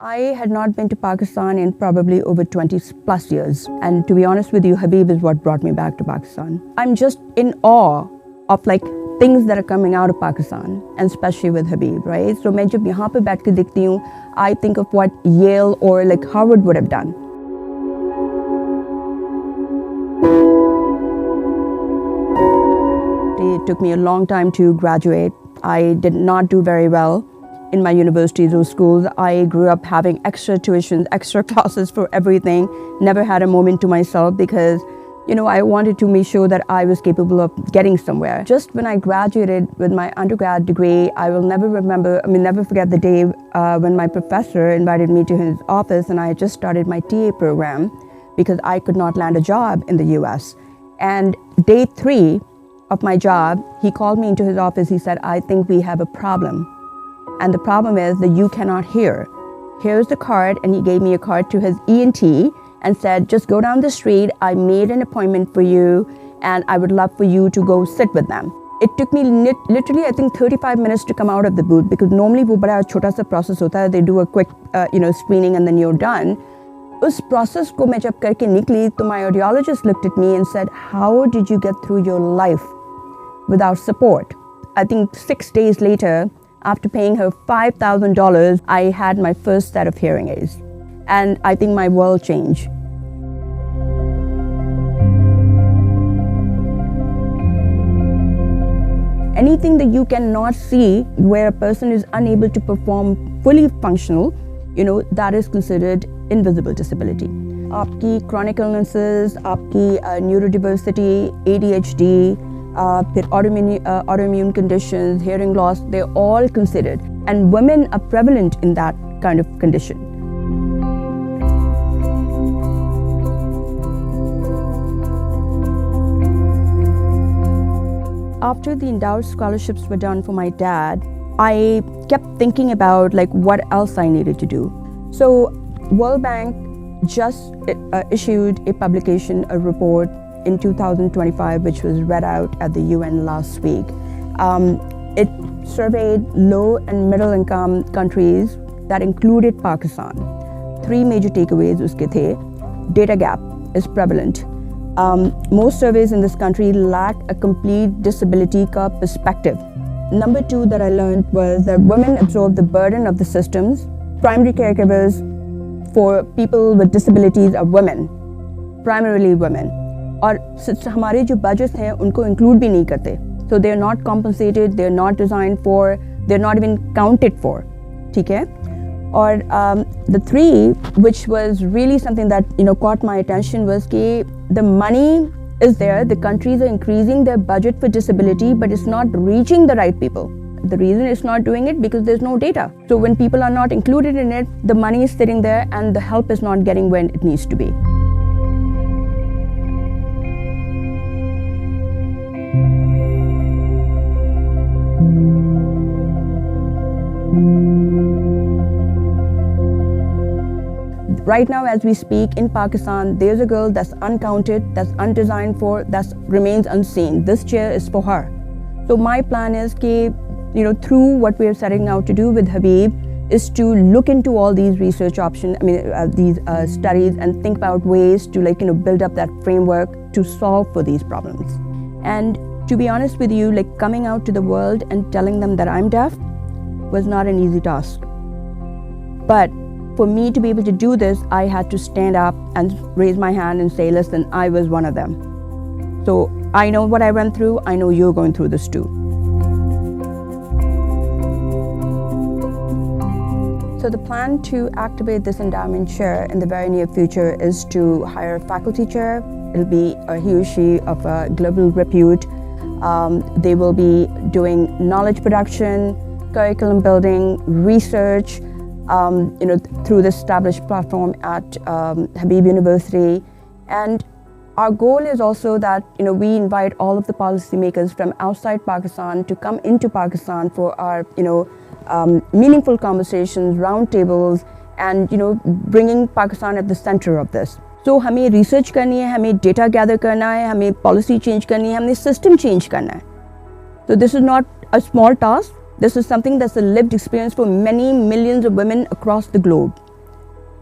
I had not been to Pakistan in probably over 20 plus years. And to be honest with you, Habib is what brought me back to Pakistan. I'm just in awe of things that are coming out of Pakistan, and especially with Habib, right? So मैं जब यहाँ पे बैठ के देखती हूँ, I think of what Yale or Harvard would have done. It took me a long time to graduate. I did not do very well in my universities or schools. I grew up having extra tuitions, extra classes for everything. Never had a moment to myself because, I wanted to make sure that I was capable of getting somewhere. Just when I graduated with my undergrad degree, I will never forget the day when my professor invited me to his office, and I had just started my TA program because I could not land a job in the US. And day 3 of my job, he called me into his office. He said, I think we have a problem. And the problem is that you cannot hear. Here's the card. And he gave me a card to his ENT and said, just go down the street. I made an appointment for you and I would love for you to go sit with them. It took me literally, I think 35 minutes to come out of the booth, because normally वो बड़ा छोटा सा process होता है. They do a quick screening and then you're done. उस process को मैं जब करके निकली तो my audiologist looked at me and said, how did you get through your life without support? I think 6 days later, after paying her $5,000, I had my first set of hearing aids. And I think my world changed. Anything that you cannot see, where a person is unable to perform fully functional, that is considered invisible disability. आपकी chronic illnesses, आपकी neurodiversity, ADHD, autoimmune conditions, hearing loss, they're all considered. And women are prevalent in that kind of condition. After the Endowed scholarships were done for my dad, I kept thinking about what else I needed to do. So World Bank just issued a publication, a report in 2025, which was read out at the UN last week. It surveyed low and middle income countries that included Pakistan. 3 major takeaways uske the. Data gap is prevalent. Most surveys in this country lack a complete disability ka perspective. Number 2 that I learned was that women absorb the burden of the systems. Primary caregivers for people with disabilities are women, primarily women. और हमारे जो budgets हैं उनको include भी नहीं करते. So they are not compensated, they are not designed for, they are not even counted for. ठीक है? और the 3, which was really something that caught my attention, was कि the money is there, the countries are increasing their budget for disability, but it's not reaching the right people. The reason it's not doing it because there's no data. So when people are not included in it, the money is sitting there and the help is not getting when it needs to be. Right now, as we speak, in Pakistan, there's a girl that's uncounted, that's undesigned for, that remains unseen. This chair is for her. So my plan is that, through what we are setting out to do with Habib, is to look into all these research options, these studies, and think about ways to build up that framework to solve for these problems. And to be honest with you, coming out to the world and telling them that I'm deaf was not an easy task. But for me to be able to do this, I had to stand up and raise my hand and say, listen, I was one of them. So I know what I went through. I know you're going through this too. So the plan to activate this endowment chair in the very near future is to hire a faculty chair. It'll be he or she of a global repute. They will be doing knowledge production, curriculum building, research, through the established platform at Habib University. And our goal is also that, we invite all of the policymakers from outside Pakistan to come into Pakistan for our, meaningful conversations, roundtables, and, bringing Pakistan at the center of this. So हमें research करनी है, हमें data gather करना है, हमें policy change करनी है, हमें system change करना है. So this is not a small task. This is something that's a lived experience for many millions of women across the globe.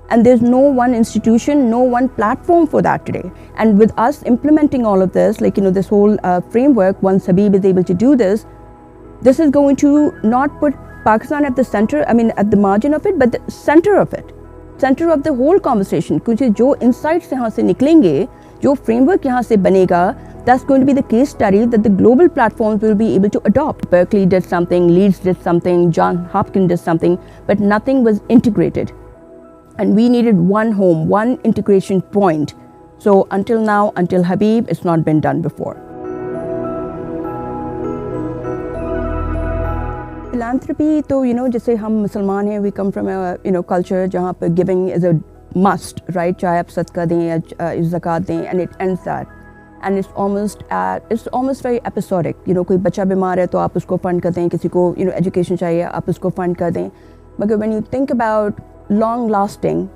And there's no one institution, no one platform for that today. And with us implementing all of this, like, this whole framework, once Habib is able to do this, this is going to not put Pakistan at the center, at the margin of it, but the center of it, center of the whole conversation. क्योंकि जो insights यहाँ से निकलेंगे, जो framework यहाँ से बनेगा, that's going to be the case study that the global platforms will be able to adopt. Berkeley did something, Leeds did something, Johns Hopkins did something, but nothing was integrated. And we needed one home, one integration point. So until now, until Habib, it's not been done before. Philanthropy, तो जैसे हम मुसलमान हैं, we come from a culture जहाँ पर giving is a must, right? चाहे आप सदका दें या ज़कात दें, and it ends that. And it's almost very episodic. कोई बच्चा बीमार है तो आप उसको फंड कर दें, किसी को education चाहिए आप उसको फंड कर दें. But when you think about long lasting,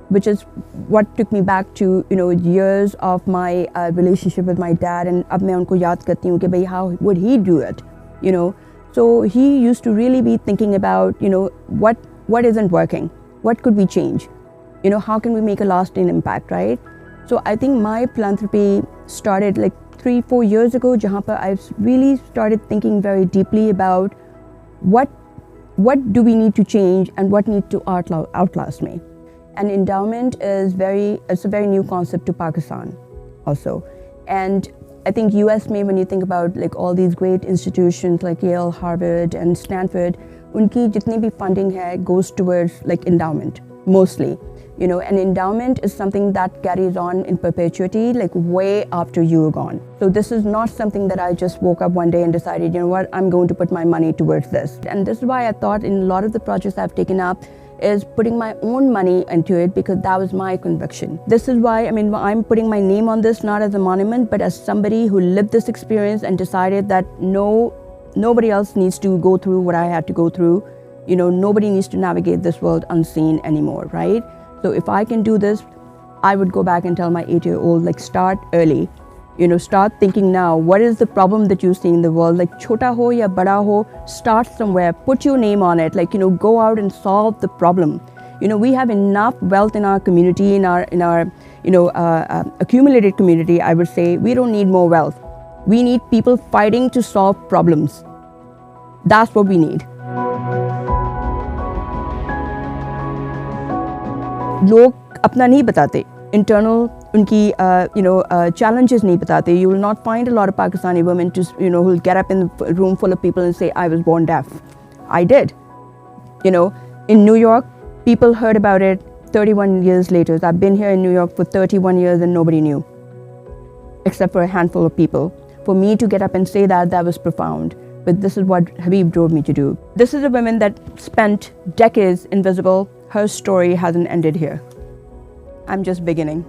which is what took me back to years of my relationship with my dad, and अब मैं उनको याद करती हूँ कि भाई how would he do it, so he used to really be thinking about what isn't working, what could we change, how can we make a lasting impact, right? So I think my philanthropy started like 3-4 years ago, जहाँ पर I really started thinking very deeply about what do we need to change and what needs to outlast me. And endowment it's a very new concept to Pakistan also. And I think US may, when you think about like all these great institutions like Yale, Harvard and Stanford, unki jitni bhi funding hai goes towards like endowment mostly. And endowment is something that carries on in perpetuity, like way after you are gone. So this is not something that I just woke up one day and decided, I'm going to put my money towards this. And this is why I thought in a lot of the projects I've taken up is putting my own money into it, because that was my conviction. This is why, I'm putting my name on this, not as a monument, but as somebody who lived this experience and decided that nobody else needs to go through what I had to go through. Nobody needs to navigate this world unseen anymore, right? So if I can do this, I would go back and tell my 8-year-old, like, start early. Start thinking now, what is the problem that you see in the world? Like, chota ho ya bada ho, start somewhere, put your name on it, like, go out and solve the problem. We have enough wealth in our community, in our accumulated community, I would say. We don't need more wealth. We need people fighting to solve problems. That's what we need. लोग अपना नहीं बताते, internal उनकी challenges नहीं बताते. You will not find a lot of Pakistani women who will get up in a room full of people and say, I was born deaf. I did. In New York, people heard about it 31 years later. I've been here in New York for 31 years and nobody knew, except for a handful of people. For me to get up and say that was profound. But this is what Habib drove me to do. This is a woman that spent decades invisible. Her story hasn't ended here. I'm just beginning.